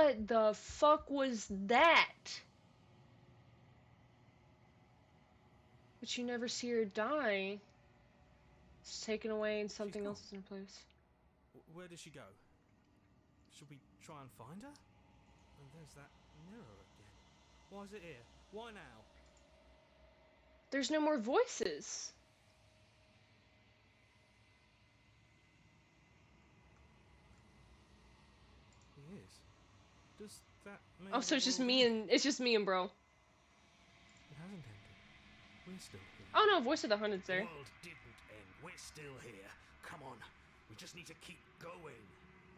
What the fuck was that? But you never see her die. It's taken away and She's something gone. else is in place. Where did she go? Should we try and find her? And there's that mirror again. Why is it here? Why now? There's no more voices. He is. Does that mean Oh, so the it's just world me ended? and it's just me and bro. It hasn't ended. We're still here. Oh no, voice of the hunted's The there. world didn't end. We're still here. Come on. We just need to keep going.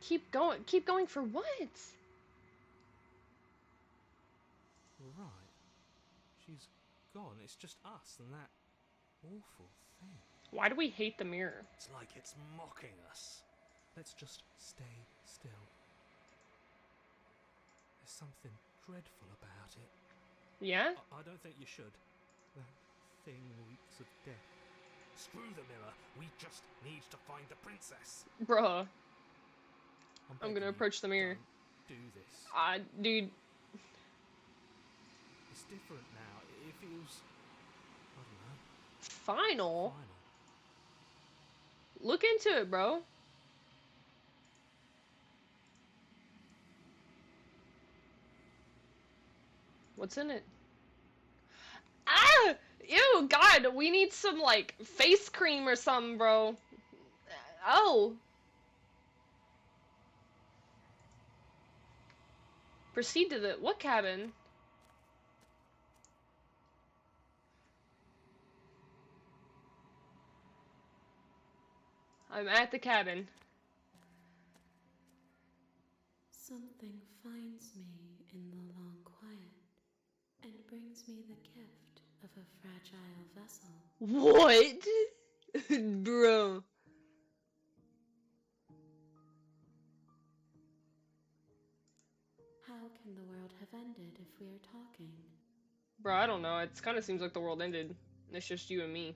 Keep going. Keep going for what? We're right. She's gone. It's just us and that awful thing. Why do we hate the mirror? It's like it's mocking us. Let's just stay still. There's something dreadful about it. Yeah? I don't think you should. That thing reeks of death. Screw the mirror. We just need to find the princess. Bruh. I'm begging gonna you, approach the mirror. Don't do this. Dude. It's different now. It feels, I don't know, Final? final. Look into it, bro. What's in it? Ah! Ew, God, we need some, like, face cream or something, bro. Oh. Proceed to the... What cabin? I'm at the cabin. Something finds me in the long quiet and brings me the gift of a fragile vessel. What? Bro. How can the world have ended if we are talking? Bro, I don't know. It kind of seems like the world ended. It's just you and me.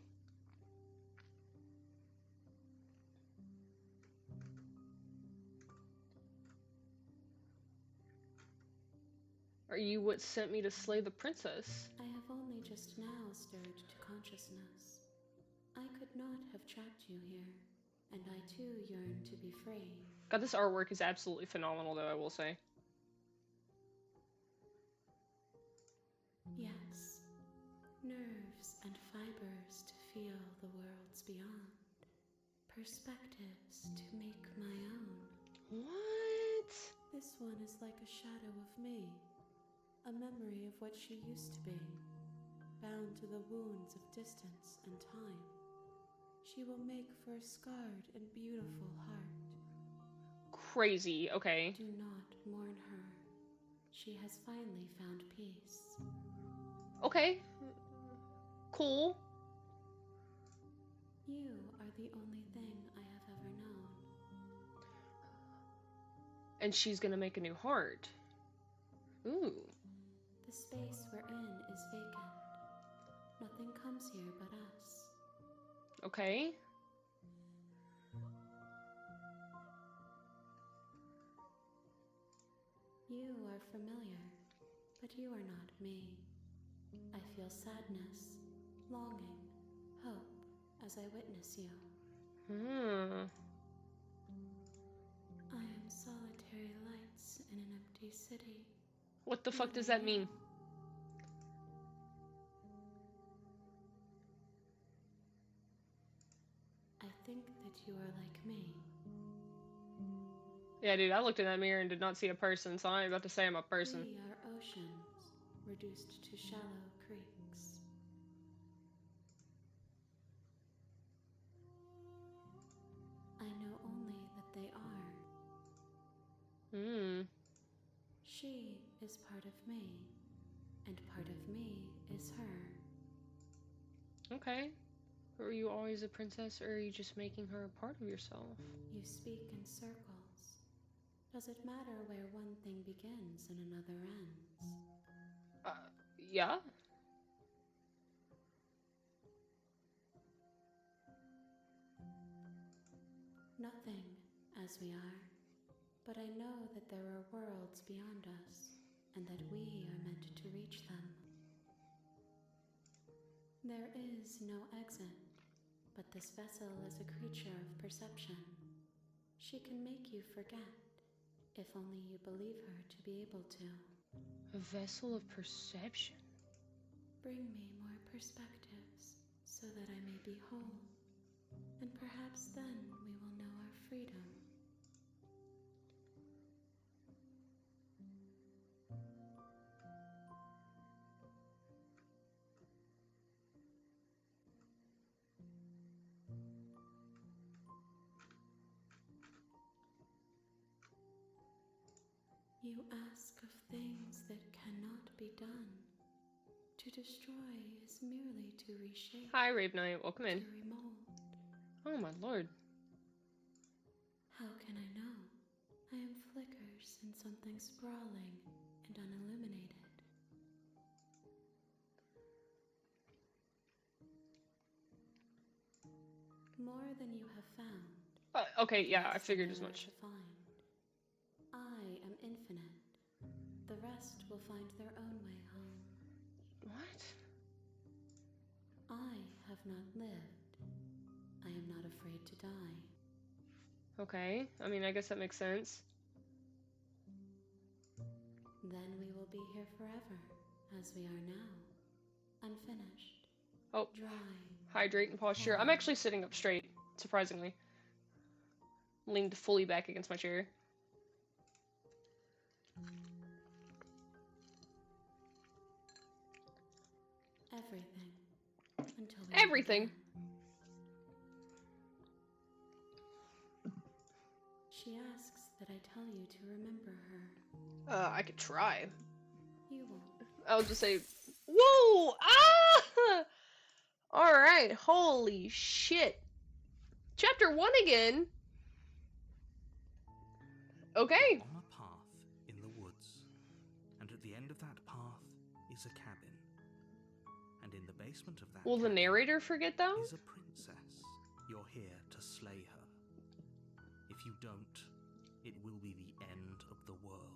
Are you what sent me to slay the princess? I have only just now stirred to consciousness. I could not have trapped you here, and I too yearn to be free. God, this artwork is absolutely phenomenal, though, I will say. Yes, nerves and fibers to feel the worlds beyond, perspectives to make my own. What? This one is like a shadow of me, a memory of what she used to be, bound to the wounds of distance and time. She will make for a scarred and beautiful heart. Crazy, okay. Do not mourn her. She has finally found peace. Okay. Cool. You are the only thing I have ever known. And she's gonna make a new heart. Ooh. The space we're in is vacant. Nothing comes here but us. Okay. You are familiar, but you are not me. I feel sadness, longing, hope as I witness you. I am solitary lights in an empty city. What the fuck does that mean? I think that you are like me. Yeah, dude, I looked in that mirror and did not see a person, so I'm about to say I'm a person. We are oceans, reduced to shallow creeks. I know only that they are. She is part of me, and part of me is her. Okay. Are you always a princess, or are you just making her a part of yourself? You speak in circles. Does it matter where one thing begins and another ends? Yeah? Nothing, as we are. but I know that there are worlds beyond us, and that we are meant to reach them. There is no exit, but this vessel is a creature of perception. She can make you forget, if only you believe her to be able to. A vessel of perception. Bring me more perspectives, so that I may be whole, and perhaps then we will know our freedom. You ask of things that cannot be done. To destroy is merely to reshape, Hi, Rave Knight. Welcome to in. remold. Oh my lord. How can I know? I am flickers in something sprawling and unilluminated. More than you have found. Okay, yeah, I less figured than as there are much. to find. I am infinite. The rest will find their own way home. What? I have not lived. I am not afraid to die. Okay, I mean, I guess that makes sense. Then we will be here forever, as we are now. Unfinished. Oh, Dry. hydrate and posture. I'm actually sitting up straight, surprisingly. Leaned fully back against my chair. Everything. Until we Everything? meet again. She asks that I tell you to remember her. I could try. You won't. I'll just say, whoa! Ah! Alright, holy shit. Chapter 1 again? Okay. On a path in the woods, and at the end of that path is a cabin. And in the basement of that Will the cabin narrator forget though? is a princess. You're here to slay her. If you don't, it will be the end of the world.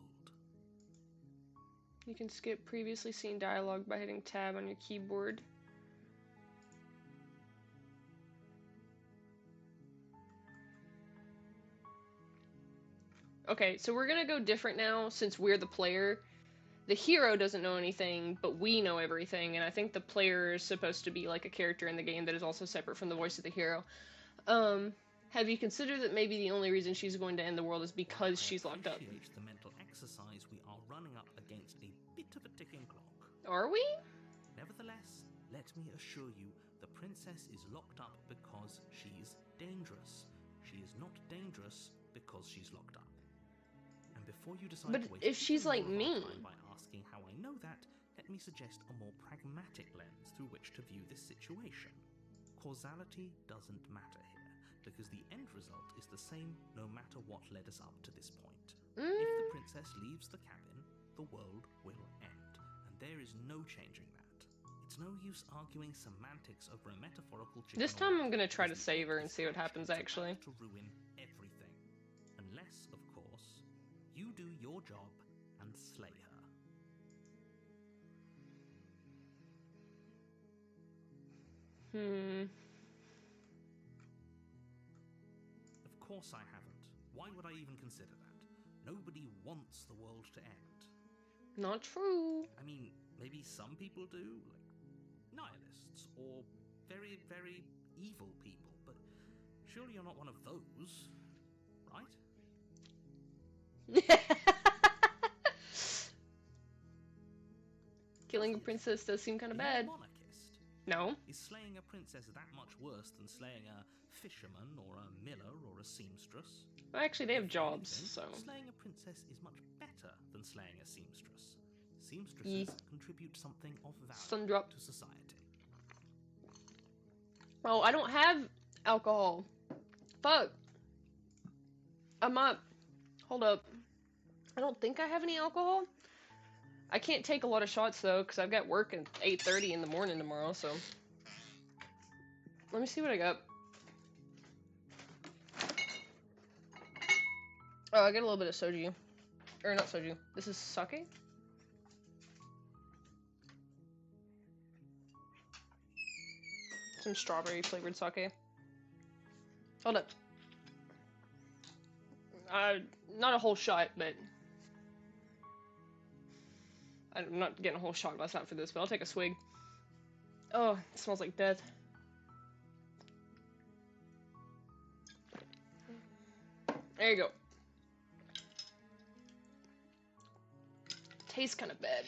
You can skip previously seen dialogue by hitting tab on your keyboard. Okay, so we're gonna go different now since we're the player. The hero doesn't know anything, but we know everything, and I think the player is supposed to be like a character in the game that is also separate from the voice of the hero. Have you considered that maybe the only reason she's going to end the world is because I she's locked up? appreciate the mental exercise. We are running up against a bit of a ticking clock. Are we? Nevertheless, let me assure you, the princess is locked up because she's dangerous. She is not dangerous because she's locked up. And before you decide But to waste if she's even like more of our me? time by asking how I know that, let me suggest a more pragmatic lens through which to view this situation. Causality doesn't matter here, because the end result is the same no matter what led us up to this point. If the princess leaves the cabin, the world will end, and there is no changing that. It's no use arguing semantics over a metaphorical chicken. This time I'm gonna try to save her and see what happens, actually. To ruin everything, unless, of course, you do your job and slay her. Of course I haven't. Why would I even consider that? Nobody wants the world to end. Not true. I mean, maybe some people do, like nihilists or very, very evil people, but surely you're not one of those, right? Killing a princess does seem kind of Are you a bad. monarchist? No. Is slaying a princess that much worse than slaying a fisherman or a miller or a seamstress? Well, actually, they have If jobs, anything, so. slaying a princess is much better than slaying a seamstress. Seamstresses contribute something of value Sundrop. to society. Oh, I don't have alcohol. Fuck. I'm up. Hold up. I don't think I have any alcohol. I can't take a lot of shots though, because I've got work at 8:30 in the morning tomorrow, so. Let me see what I got. Oh, I get a little bit of soju. Or not soju. This is sake? Some strawberry flavored sake. Hold up. Not a whole shot, but I'm not getting a whole shot glass out for this, but I'll take a swig. Oh, it smells like death. There you go. Tastes kind of bad.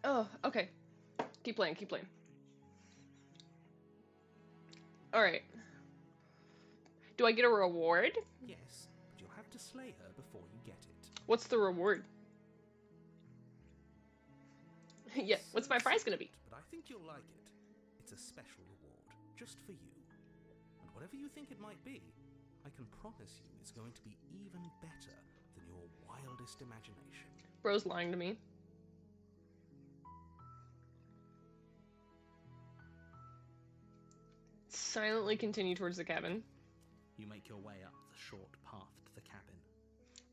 Oh, okay. Keep playing, keep playing. Alright. Do I get a reward? Yes, but you'll have to slay her before you get it. What's the reward? Yeah, what's my prize gonna be? But I think you'll like it. It's a special reward, just for you. And whatever you think it might be, I can promise you it's going to be even better than your wildest imagination. Bro's lying to me. Silently continue towards the cabin. You make your way up the short path to the cabin.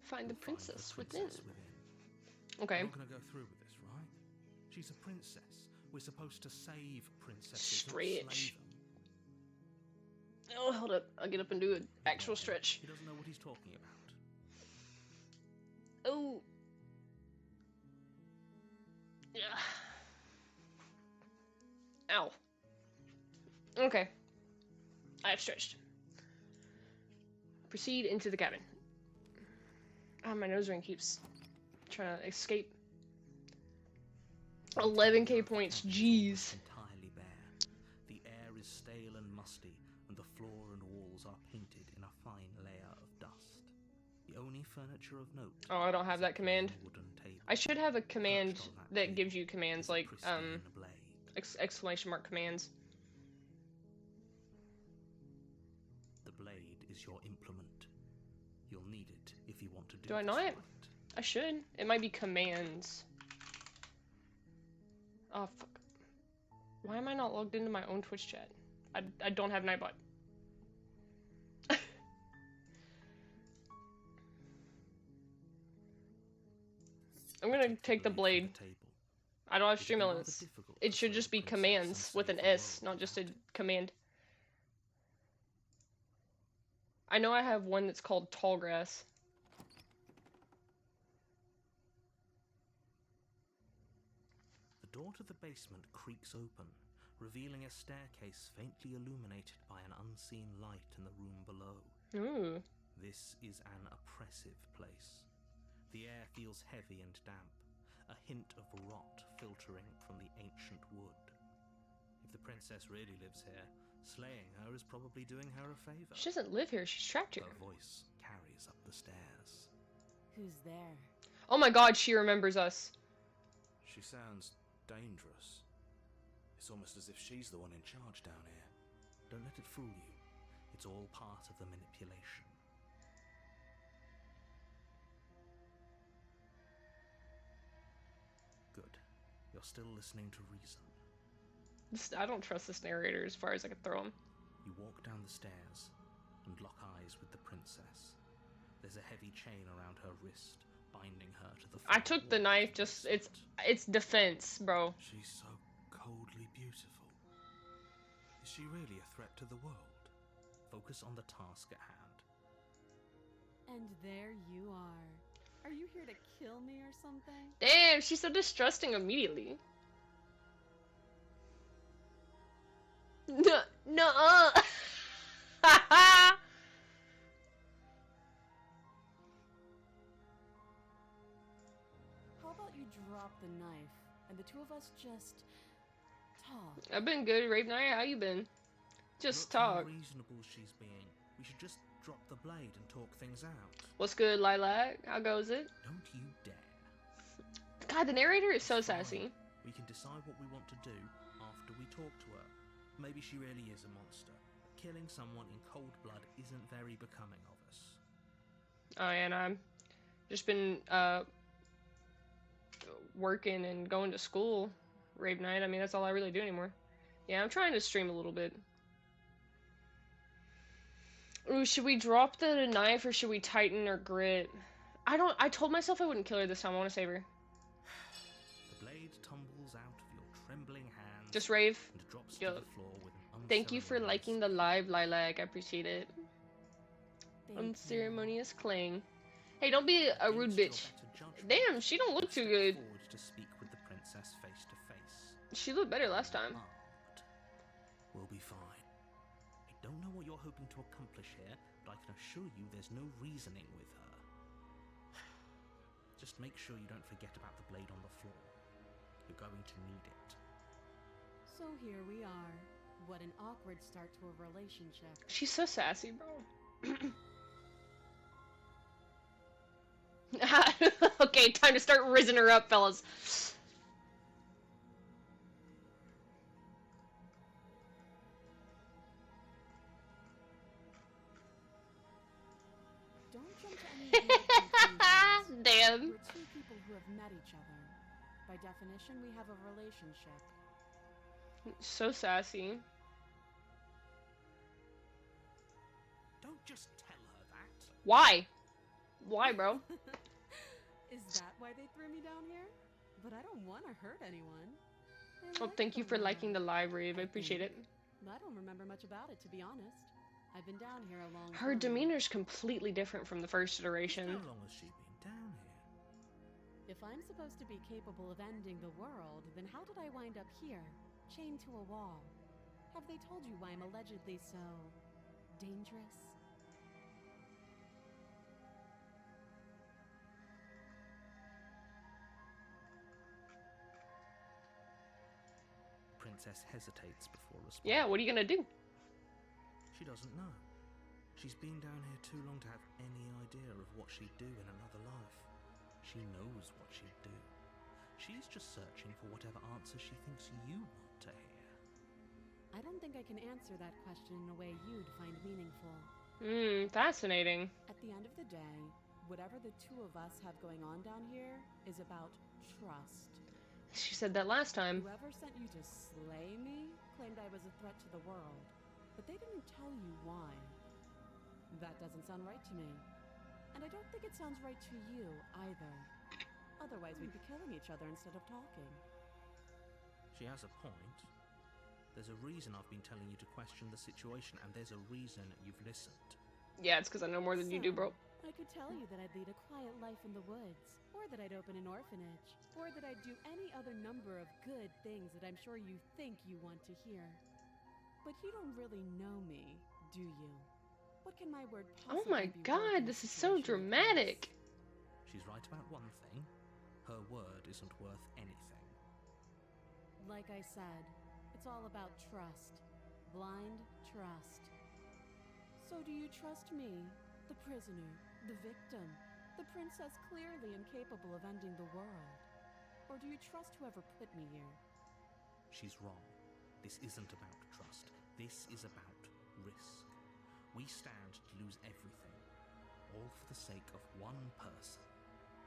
Find the You'll princess find the within. princess within. Okay. You're not going to go through with this, right? She's a princess. We're supposed to save princesses, not slay Stretch. them. Oh, hold up. I'll get up and do an actual stretch. He doesn't know what he's talking about. Oh. Yeah. Ow. Okay. I have stretched. Proceed into the cabin. Ah, my nose ring keeps trying to escape. 11k points, jeez. Entirely bare. The air is stale and musty, and the floor and walls are painted in a fine layer of dust. The only furniture of note. Oh, I don't have is that a command. wooden table. I should have a command Perched on that table gives you commands is a like, pristine blade. exclamation mark commands. The blade is your implement. You'll need it if you want to do Do I this not? right. I should. It might be commands. Oh, fuck. Why am I not logged into my own Twitch chat? I don't have Nightbot. I'm gonna take the blade. I don't have stream elements. It should just be commands with an S, not just a command. I know I have one that's called Tallgrass. The door to the basement creaks open, revealing a staircase faintly illuminated by an unseen light in the room below. Ooh. This is an oppressive place. The air feels heavy and damp, a hint of rot filtering from the ancient wood. If the princess really lives here, slaying her is probably doing her a favor. She doesn't live here, she's trapped here. Her voice carries up the stairs. Who's there? Oh my god, she remembers us. She sounds dangerous. It's almost as if she's the one in charge down here. Don't let it fool you. It's all part of the manipulation. Good. You're still listening to reason. I don't trust this narrator as far as I can throw him. You walk down the stairs and lock eyes with the princess. There's a heavy chain around her wrist, binding her to the I far took the wall knife, to just, the it's spot. defense, bro. She's so coldly beautiful. Is she really a threat to the world? Focus on the task at hand. And there you are. Are you here to kill me or something? Damn, she's so distrusting immediately. No, How about you drop the knife and the two of us just talk? I've been good, Rape Knight. How you been? Just Look how talk. reasonable she's being. We should just drop the blade and talk things out. What's good, Lilac? How goes it? Don't you dare. God, the narrator is so It's fine. sassy. We can decide what we want to do after we talk to her. Maybe she really is a monster. Killing someone in cold blood isn't very becoming of us. Oh, and I'm just been working and going to school, Rape Knight. I mean, that's all I really do anymore. Yeah, I'm trying to stream a little bit. Ooh, should we drop the knife or should we tighten or grit? I told myself I wouldn't kill her this time. I want to save her. The blade tumbles out of your trembling hands Just rave. and drops Yo. to the floor with an Thank you for liking the live, Lilac. I appreciate it. Thank you. Unceremonious clang. Hey, don't be a rude bitch. Damn, she don't look too good. Forward to speak with the princess face to face. She looked better last time. Armed. We'll be fine. I don't know what you're hoping to accomplish here, but I can assure you there's no reasoning with her. Just make sure you don't forget about the blade on the floor. You're going to need it. So here we are. What an awkward start to a relationship. She's so sassy, bro. Okay, time to start rizzing her up, fellas. Don't jump to any weird conclusions. Damn. We're two people who have met each other. By definition, we have a relationship. So sassy. Don't just tell her that. Why? Why, bro? Is that why they threw me down here? But I don't want to hurt anyone. I Oh, like thank you the for world, liking the live rave. I appreciate it. I don't remember much about it, to be honest. I've been down here a long Her time. demeanor's completely different from the first iteration. How long has she been down here? If I'm supposed to be capable of ending the world, then how did I wind up here, chained to a wall? Have they told you why I'm allegedly so dangerous? Princess hesitates before responding. Yeah, what are you gonna do? She doesn't know. She's been down here too long to have any idea of what she'd do in another life. She knows what she'd do. She's just searching for whatever answer she thinks you want to hear. I don't think I can answer that question in a way you'd find meaningful. Fascinating. At the end of the day, whatever the two of us have going on down here is about trust. She said that last time. Whoever sent you to slay me claimed I was a threat to the world, but they didn't tell you why. That doesn't sound right to me. And I don't think it sounds right to you either. Otherwise, we'd be killing each other instead of talking. She has a point. There's a reason I've been telling you to question the situation, and there's a reason you've listened. Yeah, it's because I know more than you do, bro. I could tell you that I'd lead a quiet life in the woods, or that I'd open an orphanage, or that I'd do any other number of good things that I'm sure you think you want to hear. But you don't really know me, do you? What can my word possibly Oh my be worth god, in a this is so situation like dramatic. She's right about one thing. Her word isn't worth anything. Like I said, it's all about trust. Blind trust. So do you trust me, the prisoner, the victim, the princess clearly incapable of ending the world? Or do you trust whoever put me here? She's wrong. This isn't about trust. This is about risk. We stand to lose everything, all for the sake of one person,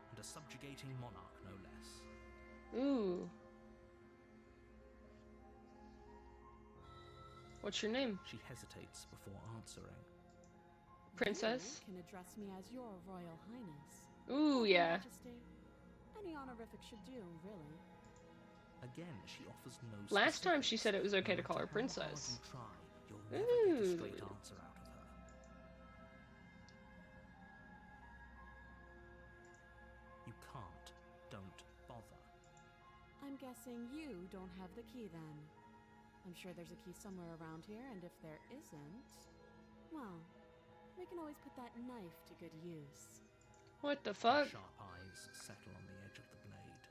and a subjugating monarch, no less. Ooh. What's your name? She hesitates before answering. Princess? You can address me as your Royal Highness. Ooh, Your yeah. Majesty. Any honorific should do, really. Again, she offers no Last time she specifics. said it was okay No to call her matter how hard princess. you try, you'll never get a Ooh. straight answer out of her. You can't. Don't bother. I'm guessing you don't have the key then. I'm sure there's a key somewhere around here, and if there isn't, well, we can always put that knife to good use. What the fuck? Sharp eyes settle on the edge of the blade.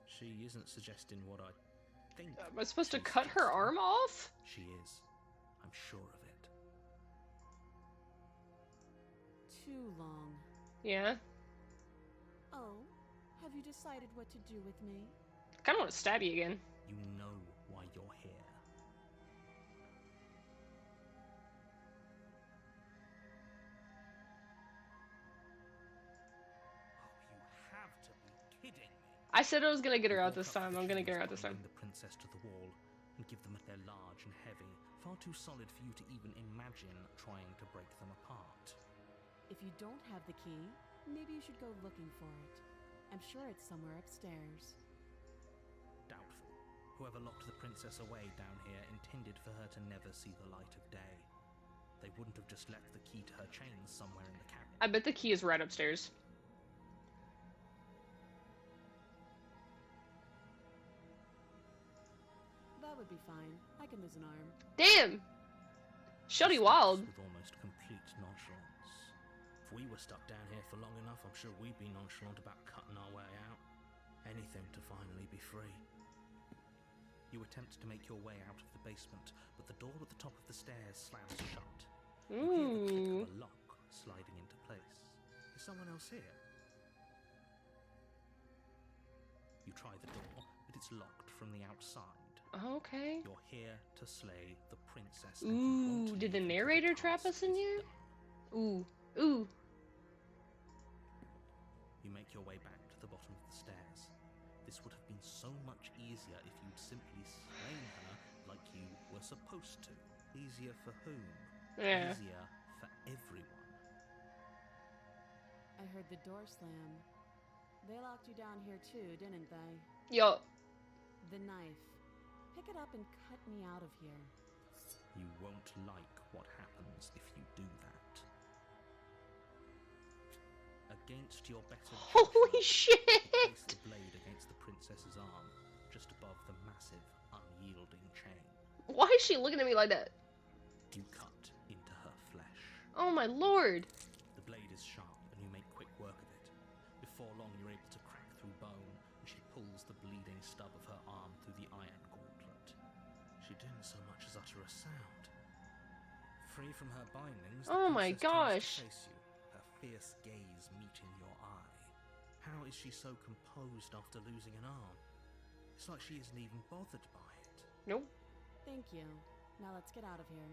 She isn't suggesting what I think. Am I supposed to she's cut her suggesting. arm off? She is. I'm sure of it. Too long. Yeah. Oh, have you decided what to do with me? I kinda wanna stab you again. You know why you're here. Oh, you have to be kidding me. I said I was gonna get her You out walk this up time. the I'm gonna get her queues out this time. binding the princess to the wall and give them their large and heavy, far too solid for you to even imagine trying to break them apart. If you don't have the key, maybe you should go looking for it. I'm sure it's somewhere upstairs. Doubtful. Whoever locked the princess away down here intended for her to never see the light of day. They wouldn't have just left the key to her chains somewhere in the cabinet. I bet the key is right upstairs. That would be fine. I can lose an arm. Damn! Shuddy Steps Wild. with almost complete nonchalance. If we were stuck down here for long enough, I'm sure we'd be nonchalant about cutting our way out. Anything to finally be free. You attempt to make your way out of the basement, but the door at the top of the stairs slams shut. You hear the click of a lock sliding into place. Is someone else here? You try the door, but it's locked from the outside. Okay. You're here to slay the princess. and you won't Ooh, did the leave until narrator trap task us in is here? done. Ooh. Ooh. You make your way back to the bottom of the stairs. This would have been so much easier if you'd simply slain her like you were supposed to. Easier for whom? Yeah. Easier for everyone. I heard the door slam. They locked you down here too, didn't they? Yo. The knife. Pick it up and cut me out of here. You won't like what happens if you do that. Against your better Holy judgment, shit! you place the blade against the princess's arm, just above the massive, unyielding chain. Why is she looking at me like that? You cut into her flesh. Oh my lord. The blade is sharp, and you make quick work of it. Before long, you're able to crack through bone, and she pulls the bleeding stub of her arm through the iron gauntlet. She didn't so much as utter a sound. Free from her bindings, the Oh my princess turns to gosh. face you, her fierce gaze meeting your eye. How is she so composed after losing an arm? It's like she isn't even bothered by it. Nope. Thank you. Now let's get out of here.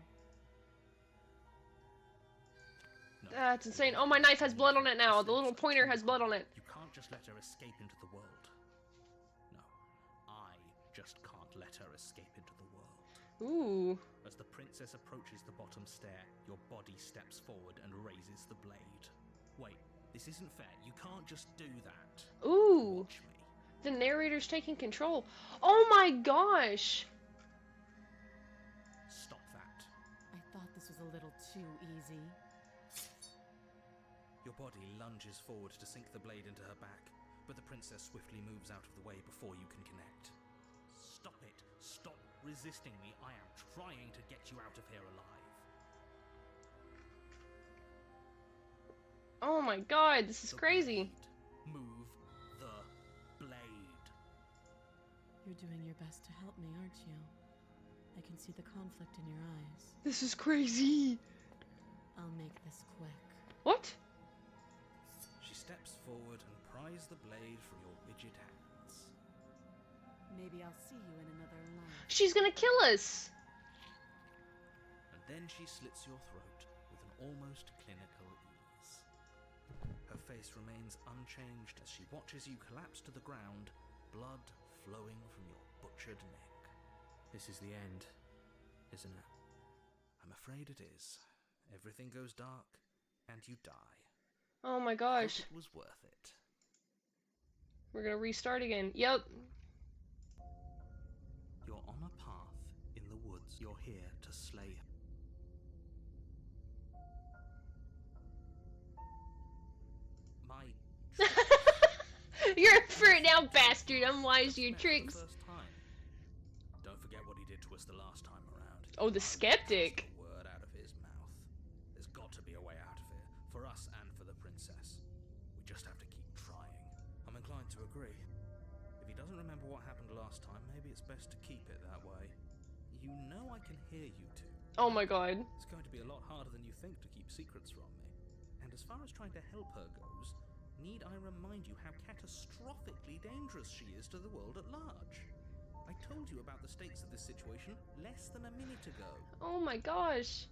No, That's insane. Oh, my knife has blood on it now. The little pointer has blood on it. You can't just let her escape into the world. No, I just can't let her escape into the world. Ooh. As the princess approaches the bottom stair, your body steps forward and raises the blade. Wait, this isn't fair. You can't just do that. Ooh. Watch me. The narrator's taking control. Oh my gosh. Stop that. I thought this was a little too easy. Your body lunges forward to sink the blade into her back, but the princess swiftly moves out of the way before you can connect. Stop it. Stop resisting me. I am trying to get you out of here alive. Oh my god, this is The crazy. blade. Move the blade. You're doing your best to help me, aren't you? I can see the conflict in your eyes. This is crazy. I'll make this quick. What? She steps forward and pries the blade from your rigid hands. Maybe I'll see you in another life. She's gonna kill us. And then she slits your throat with an almost clinical ease. Her face remains unchanged as she watches you collapse to the ground, blood flowing from your butchered neck. This is the end, isn't it? I'm afraid it is. Everything goes dark, and you die. Oh my Hope gosh. it was worth it. We're gonna restart again. Yep. You're on a path in the woods. You're here to slay her. My You're in for it now, bastard. I'm wise to your met for the tricks. first time. Don't forget what he did to us the last time around. Oh, the skeptic. A word out of his mouth. There's got to be a way out of here, for us and for the princess. We just have to keep trying. I'm inclined to agree. If he doesn't remember what happened last time, maybe it's best to keep it that way. You know I can hear you two. Oh my god. It's going to be a lot harder than you think to keep secrets from me. And as far as trying to help her goes, need I remind you how catastrophically dangerous she is to the world at large? I told you about the stakes of this situation less than a minute ago. Oh my gosh.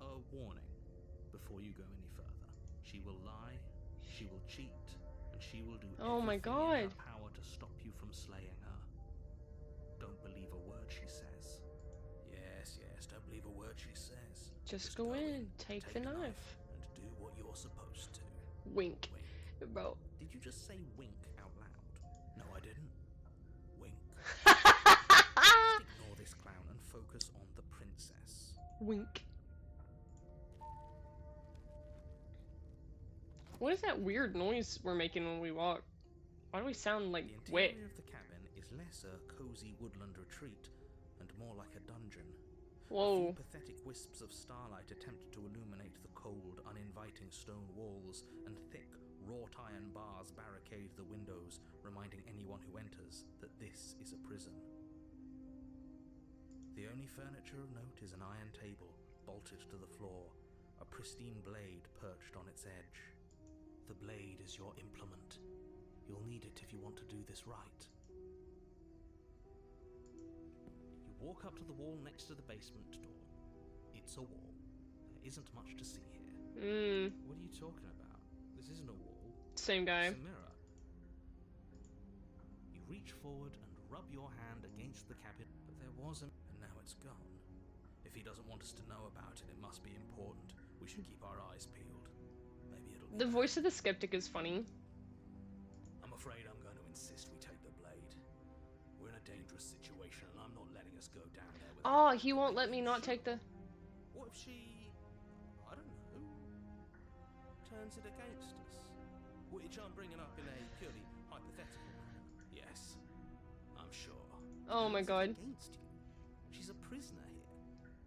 A warning before you go any further. She will lie, she will cheat, and she will do Oh my everything in her God. power to stop you from slaying her. Don't believe a word she says. Yes, don't believe a word she says. Just go in, take the knife. and do what you're supposed to. Wink. Wink. Bro. Did you just say wink out loud? No, I didn't. Wink. Just ignore this clown and focus on the princess. Wink. What is that weird noise we're making when we walk? Why do we sound like The wet? interior of the cabin is less a cozy woodland retreat and more like a dungeon. A Whoa. few pathetic wisps of starlight attempt to illuminate the cold, uninviting stone walls, and thick, wrought iron bars barricade the windows, reminding anyone who enters that this is a prison. The only furniture of note is an iron table, bolted to the floor, a pristine blade perched on its edge. The blade is your implement. You'll need it if you want to do this right. You walk up to the wall next to the basement door. It's a wall. There isn't much to see here. What are you talking about? This isn't a wall. Same guy. It's a mirror. You reach forward and rub your hand against the cabinet, but there wasn't, and now it's gone. If he doesn't want us to know about it, it must be important. We should keep our eyes peeled. Maybe it'll be The back. voice of the skeptic is funny. I'm afraid I'm going to insist we take the blade. We're in a dangerous situation, and I'm not letting us go down there without... Oh, he won't let me not take the... What if she... I don't know... turns it against us? Which I'm bringing up in a purely hypothetical manner. Yes, I'm sure. Oh my god. Against you. She's a prisoner here.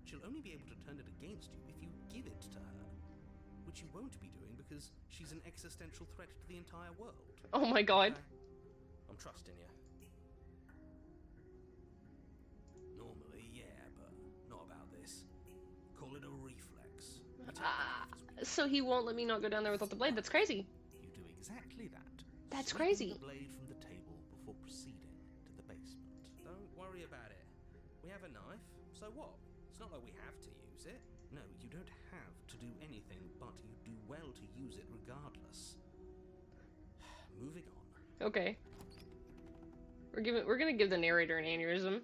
She'll only be able to turn it against you if you give it to her. Which you won't be doing because she's an existential threat to the entire world. Oh my god. Okay. I'm trusting you. Normally, yeah, but not about this. Call it a reflex. We take the knife as we So he won't let me not go down there without the blade. That's crazy. You do exactly that. That's Sweeping crazy. the blade from the table before proceeding to the basement. Don't worry about it. We have a knife, so what? It's not like we have to use it. No, you don't have to do anything, but you do well to use it regardless. Moving on. Okay. We're gonna give the narrator an aneurysm.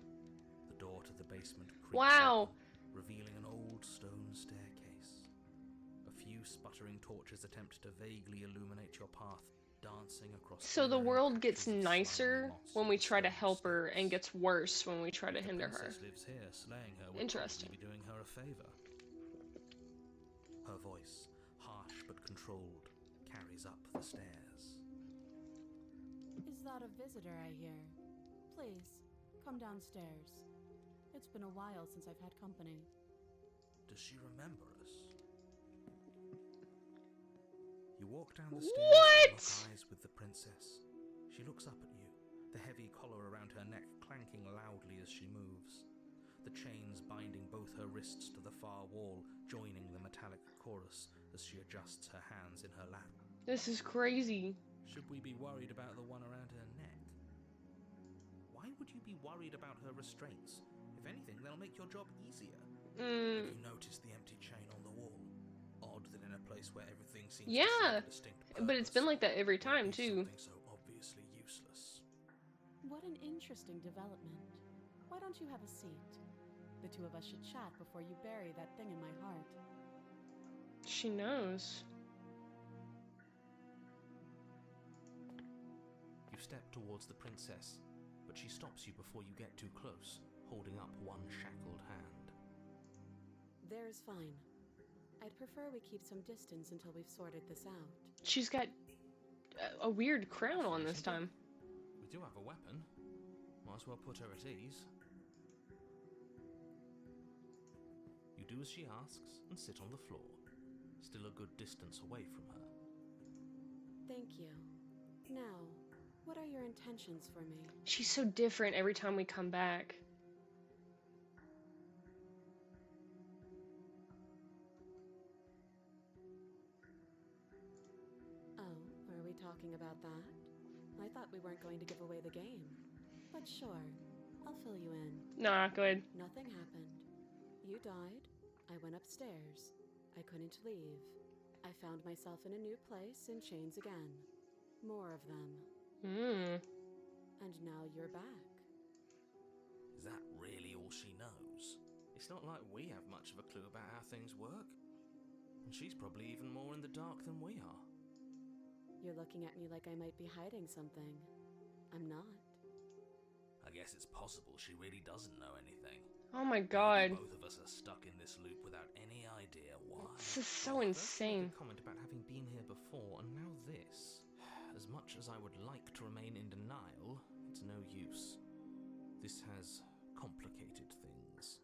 The door to the basement creaks Wow. open, revealing an old stone staircase. A few sputtering torches attempt to vaguely illuminate your path, dancing across. So the glaring world gets patches of nicer slimy moss when on we the try to stone help her, and steps. gets worse when we try to The hinder her. princess lives here, slaying her would Interesting. probably be doing her a favor. Her voice, harsh but controlled, carries up the stairs. Is that a visitor I hear? Please, come downstairs. It's been a while since I've had company. Does she remember us? You walk down the stairs What? and lock eyes with the princess. She looks up at you, the heavy collar around her neck clanking loudly as she moves. The chains binding both her wrists to the far wall, joining the metallic chorus as she adjusts her hands in her lap. This is crazy. Should we be worried about the one around her neck? Why would you be worried about her restraints? If anything, they'll make your job easier. Mm. You notice the empty chain on the wall. Odd that in a place where everything seems to Yeah, serve a distinct but it's been purpose, like that every time, there'd be too. Something so obviously useless. What an interesting development. Why don't you have a seat? The two of us should chat before you bury that thing in my heart. She knows. You step towards the princess, but she stops you before you get too close, holding up one shackled hand. There's fine. I'd prefer we keep some distance until we've sorted this out. She's got a weird crown on this time. We do have a weapon. Might as well put her at ease. You do as she asks and sit on the floor, still a good distance away from her. Thank you. Now, what are your intentions for me? She's so different every time we come back. Oh, are we talking about that? I thought we weren't going to give away the game. But sure, I'll fill you in. Nah, go ahead. Nothing happened. You died. I went upstairs. I couldn't leave. I found myself in a new place in chains again. More of them. And now you're back. Is that really all she knows? It's not like we have much of a clue about how things work. And she's probably even more in the dark than we are. You're looking at me like I might be hiding something. I'm not. I guess it's possible she really doesn't know anything. Oh my god. Both of us are stuck in this loop without any idea why. This is so insane. A comment about having been here before, and now this. As much as I would like to remain in denial, it's no use. This has complicated things.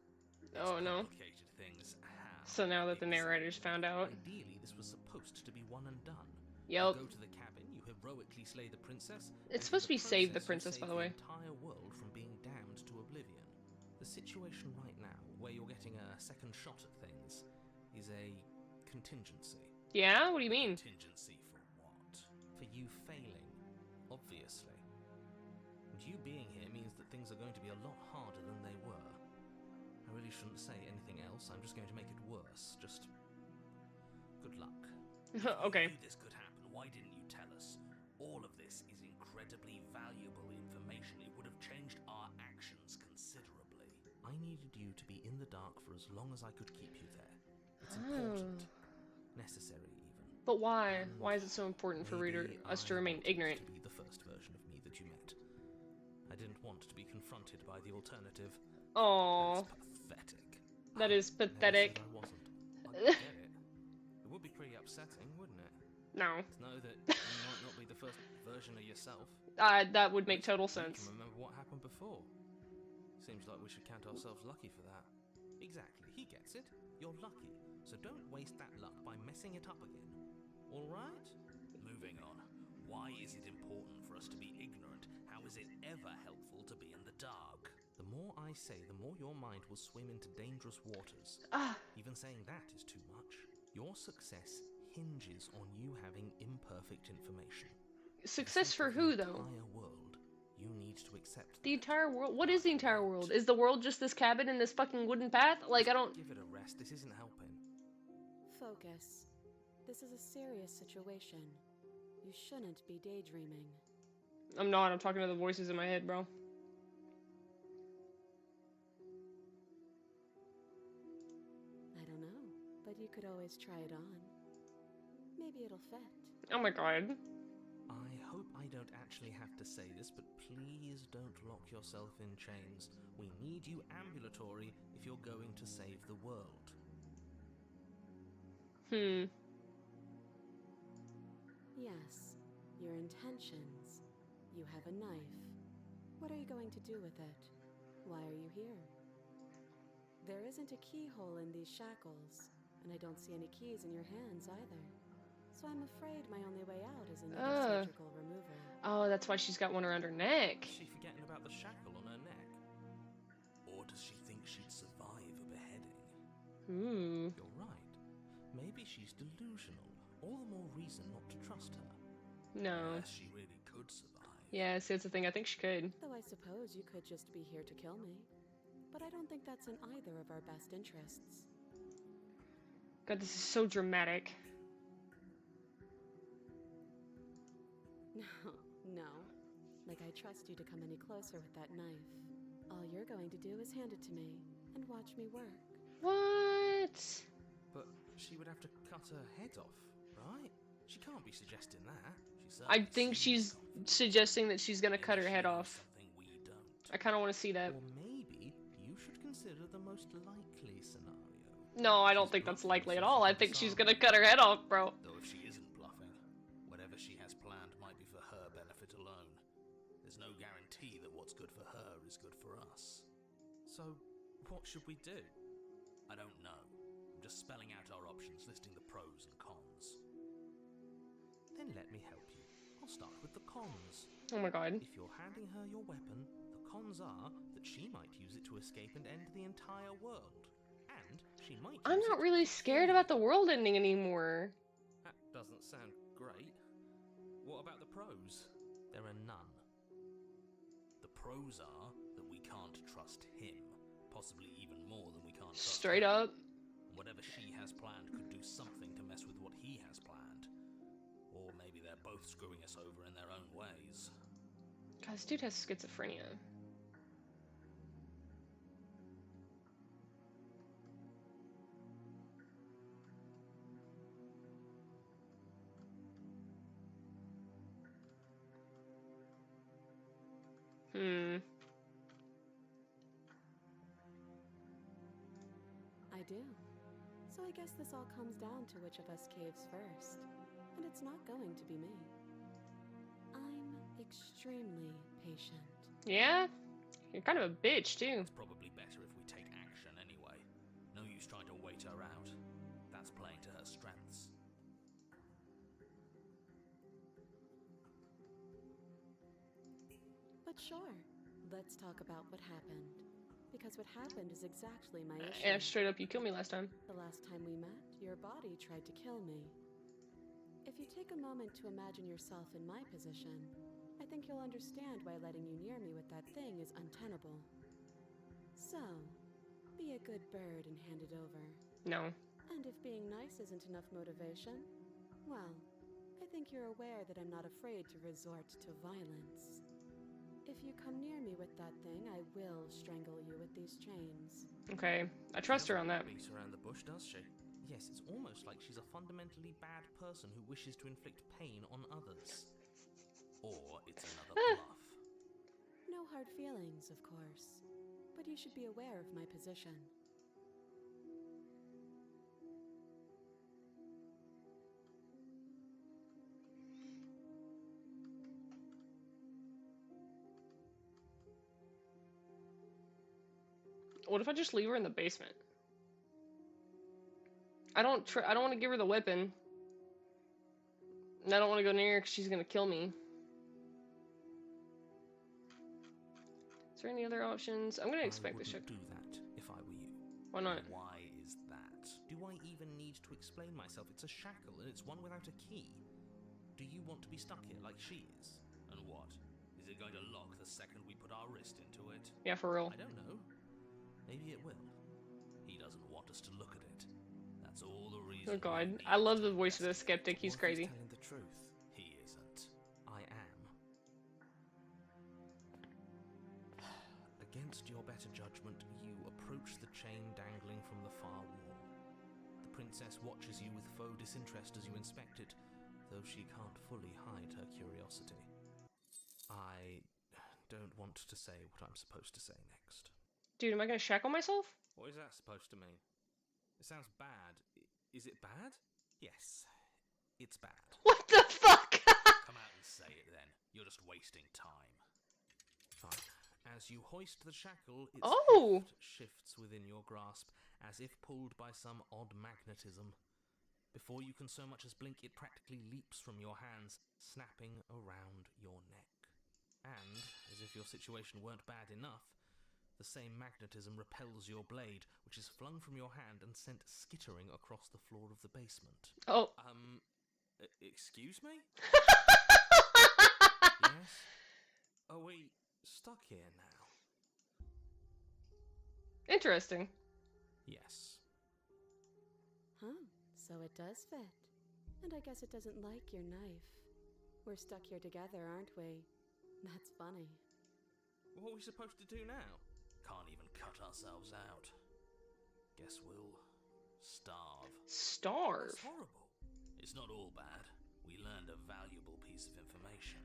Oh no. Complicated things how? So now that the narrator's found out. Ideally, this was supposed to be one and done. Yep. You go to the cabin, you heroically slay the princess. It's and supposed to in be save the process, princess, you by save the way. entire world from being damned to oblivion. The situation right now, where you're getting a second shot at things, is a contingency. Yeah? What do you mean? Contingency for what? For you failing, obviously. And you being here means that things are going to be a lot harder than they were. I really shouldn't say anything else, I'm just going to make it worse. Just good luck. Okay. You knew this could happen. Why didn't you tell us? All of this is incredibly valuable information. It would have changed our actions considerably. I needed you to be in the dark for as long as I could keep you there. It's Oh. important. Necessary, even. But why? Why is it so important for Maybe us to I remain wanted ignorant? To be the first version of me that you met. I didn't want to be confronted by the alternative. Aww. That's pathetic. That is Never pathetic. said I wasn't. I get it. It would be pretty upsetting, wouldn't it? No. To know that you might not be the first version of yourself. That would make total You sense. can remember what happened before. Seems like we should count ourselves lucky for that. Exactly, he gets it. You're lucky. So don't waste that luck by messing it up again. Alright? Moving on. Why is it important for us to be ignorant? How is it ever helpful to be in the dark? The more I say, the more your mind will swim into dangerous waters. Ah, Even saying that is too much. Your success hinges on you having imperfect information. success for For the who, though? entire world, you need to accept The that. entire world? What is the entire world? Is the world just this cabin and this fucking wooden path? Like, I don't... Give it a rest, this isn't helping. Focus. This is a serious situation. You shouldn't be daydreaming. I'm not. I'm talking to the voices in my head, bro. I don't know, but you could always try it on. Maybe it'll fit. Oh my god. I hope I don't actually have to say this, but please don't lock yourself in chains. We need you ambulatory if you're going to save the world. Yes, your intentions. You have a knife. What are you going to do with it? Why are you here? There isn't a keyhole in these shackles, and I don't see any keys in your hands either. So I'm afraid my only way out is another surgical removal. Oh, that's why she's got one around her neck. Is she forgetting about the shackle on her neck? Or does she think she'd survive a beheading? Ooh. You're right. Maybe she's delusional. All the more reason not to trust her. No. Unless she really could survive. Yeah, see, that's the thing. I think she could. Though I suppose you could just be here to kill me. But I don't think that's in either of our best interests. God, this is so dramatic. No, no. Like I trust you to come any closer with that knife. All you're going to do is hand it to me and watch me work. What? But she would have to cut her head off, right? She can't be suggesting that. She I certainly think seems she's confident. suggesting that she's gonna Maybe cut her she head knows off. Something we don't. I kind of want to see that. Or maybe you should consider the most likely scenario. No, I don't think that's likely at all. I think she's gonna cut her head off, bro. Though if she isn't bluffing, whatever she has planned might be for her benefit alone. There's no guarantee that what's good for her is good for us. So, what should we do? I don't know. I'm just spelling out our options, listing the pros and cons. Then let me help you. I'll start with the cons. Oh my god. If you're handing her your weapon, the cons are that she might use it to escape and end the entire world. And she might I'm use not it really to scared kill about you. the world ending anymore. That doesn't sound great. What about the pros? There are none. The pros are that we can't trust him, possibly even more than we can't trust Straight her. up. Whatever she has planned could do something to mess with what he has planned. Or maybe they're both screwing us over in their own ways. God, this dude has schizophrenia. I do. So I guess this all comes down to which of us caves first. And it's not going to be me. I'm extremely patient. Yeah? You're kind of a bitch, too. It's probably better if we take action anyway. No use trying to wait her out. That's playing to her strengths. But sure, let's talk about what happened. Because what happened is exactly my issue. Yeah, straight up, you killed me last time. The last time we met, your body tried to kill me. If you take a moment to imagine yourself in my position, I think you'll understand why letting you near me with that thing is untenable. So, be a good bird and hand it over. No. And if being nice isn't enough motivation, well, I think you're aware that I'm not afraid to resort to violence. If you come near me with that thing, I will strangle you with these chains. Okay, I trust her on that. Beat around the bush, does she? Yes, it's almost like she's a fundamentally bad person who wishes to inflict pain on others. Or it's another bluff. No hard feelings, of course. But you should be aware of my position. What if I just leave her in the basement? I don't want to give her the weapon. And I don't want to go near her because she's going to kill me. Is there any other options? I'm going to expect the I ship. wouldn't do that if I were you. Why not? Why is that? Do I even need to explain myself? It's a shackle and it's one without a key. Do you want to be stuck here like she is? And what? Is it going to lock the second we put our wrist into it? Yeah, for real. I don't know. Maybe it will. He doesn't want us to look at it. That's all the reason. Oh god, I love the voice of the skeptic. He's What if crazy. telling the truth? He isn't. I am. Against your better judgment, you approach the chain dangling from the far wall. The princess watches you with faux disinterest as you inspect it, though she can't fully hide her curiosity. I don't want to say what I'm supposed to say next. Dude, am I going to shackle myself? What is that supposed to mean? It sounds bad. Is it bad? Yes, it's bad. What the fuck? Come out and say it then. You're just wasting time. Fine. As you hoist the shackle, its Oh! heft shifts within your grasp, as if pulled by some odd magnetism. Before you can so much as blink, it practically leaps from your hands, snapping around your neck. And, as if your situation weren't bad enough, the same magnetism repels your blade, which is flung from your hand and sent skittering across the floor of the basement. Oh. Excuse me? Yes? Are we stuck here now? Interesting. Yes. Huh, so it does fit. And I guess it doesn't like your knife. We're stuck here together, aren't we? That's funny. What are we supposed to do now? Can't even cut ourselves out. Guess we'll starve. Starve? That's horrible. It's not all bad. We learned a valuable piece of information.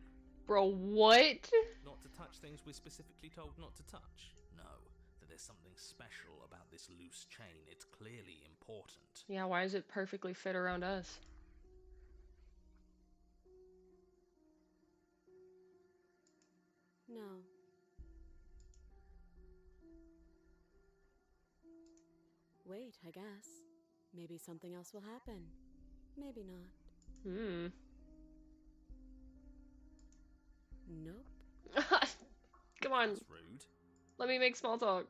Bro, what? Not to touch things we're specifically told not to touch. No, that there's something special about this loose chain. It's clearly important. Yeah, why does it perfectly fit around us? No. Wait, I guess. Maybe something else will happen. Maybe not. Hmm. Nope. Come on, That's rude. let me make small talk.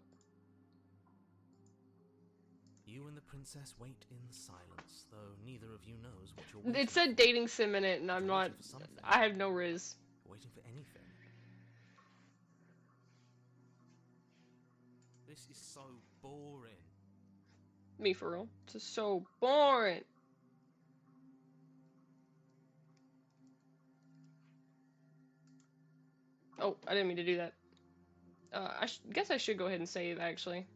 You and the princess wait in silence, though neither of you knows what you're waiting It said dating sim in it, and I'm You're not. waiting for something. I have no riz. for. Waiting for anything. This is so boring. Me for real. This is so boring. Oh, I didn't mean to do that. Guess I should go ahead and save, actually.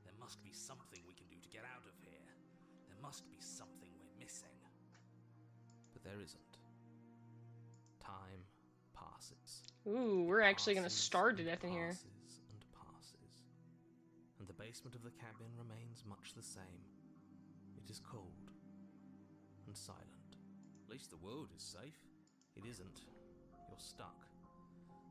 There must be something we can do to get out of here. There must be something we're missing. But there isn't. Time passes. Ooh, we're actually gonna Passes starve to and death in here. passes and passes. And the basement of the cabin remains much the same. It is cold and silent. At least the world is safe. It isn't. You're stuck.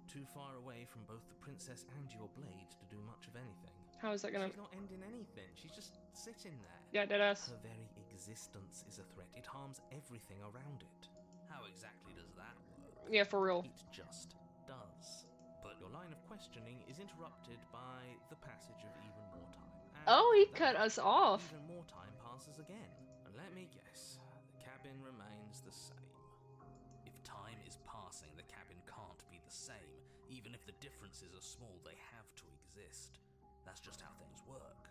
Too far away from both the princess and your blade to do much of anything. How is that gonna... She's not ending anything. She's just sitting there. Yeah, deadass. Her very existence is a threat. It harms everything around it. How exactly does that work? Yeah, for real. It just does. But your line of questioning is interrupted by the passage of even more time. And Oh, he then cut us off. Even more time passes again. And let me guess, the cabin remains the same. If time is passing, the cabin can't be the same. Even if the differences are small, they have to exist. That's just how things work.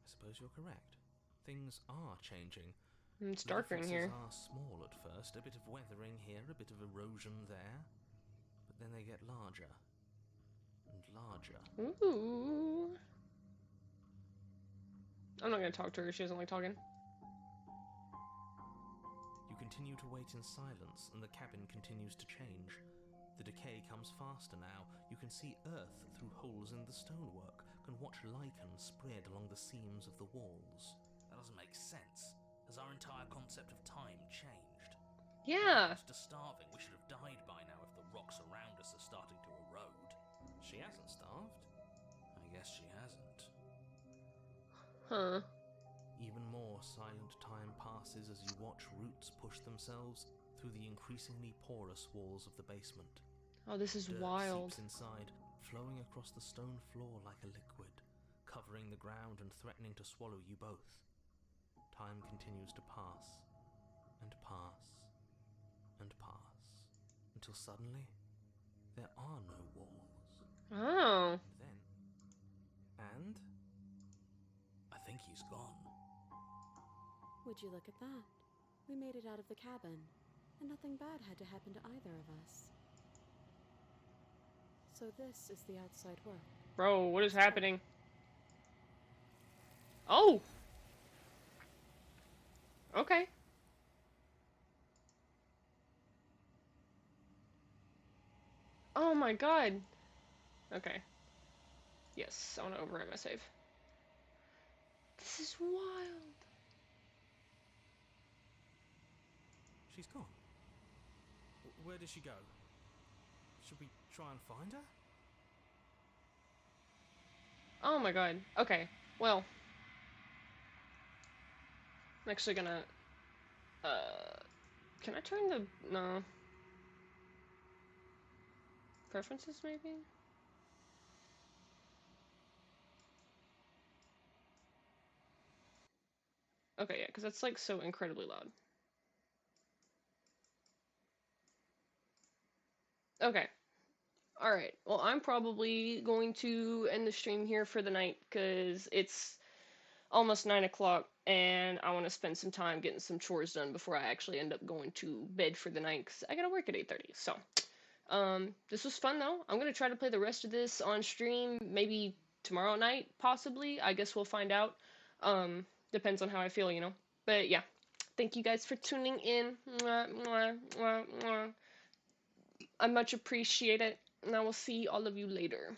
I suppose you're correct. Things are changing. It's darker in here. The differences are small at first, a bit of weathering here, a bit of erosion there, but then they get larger and larger. Ooh. I'm not gonna talk to her. She doesn't like talking. You continue to wait in silence, and the cabin continues to change. The decay comes faster now. You can see earth through holes in the stonework, can watch lichen spread along the seams of the walls. That doesn't make sense. Has our entire concept of time changed? Yeah. We're close to starving. We should have died by now if the rocks around us are starting to erode. She hasn't starved. I guess she hasn't. Huh. Even more silent time passes as you watch roots push themselves through the increasingly porous walls of the basement. Oh, this is Dirt wild. seeps inside, flowing across the stone floor like a liquid, covering the ground and threatening to swallow you both. Time continues to pass, and pass, and pass, until suddenly, there are no walls. Oh. And I think he's gone. Would you look at that? We made it out of the cabin, and nothing bad had to happen to either of us. So this is the outside world. Bro, what is happening? Oh! Okay. Oh my god. Okay. Yes, I want to overwrite my save. This is wild. She's gone. Where did she go? Should we try and find her? Oh my god. Okay. Well. I'm actually gonna... Can I turn the... No. Preferences, maybe? Okay, yeah, because that's, like, so incredibly loud. Okay. Alright, well, I'm probably going to end the stream here for the night, because it's almost 9 o'clock, and I want to spend some time getting some chores done before I actually end up going to bed for the night, because I gotta work at 8:30, so... this was fun, though. I'm gonna try to play the rest of this on stream, maybe tomorrow night, possibly. I guess we'll find out. Depends on how I feel, you know? But, yeah. Thank you guys for tuning in. Mwah, mwah, mwah, mwah. I much appreciate it, and I will see all of you later.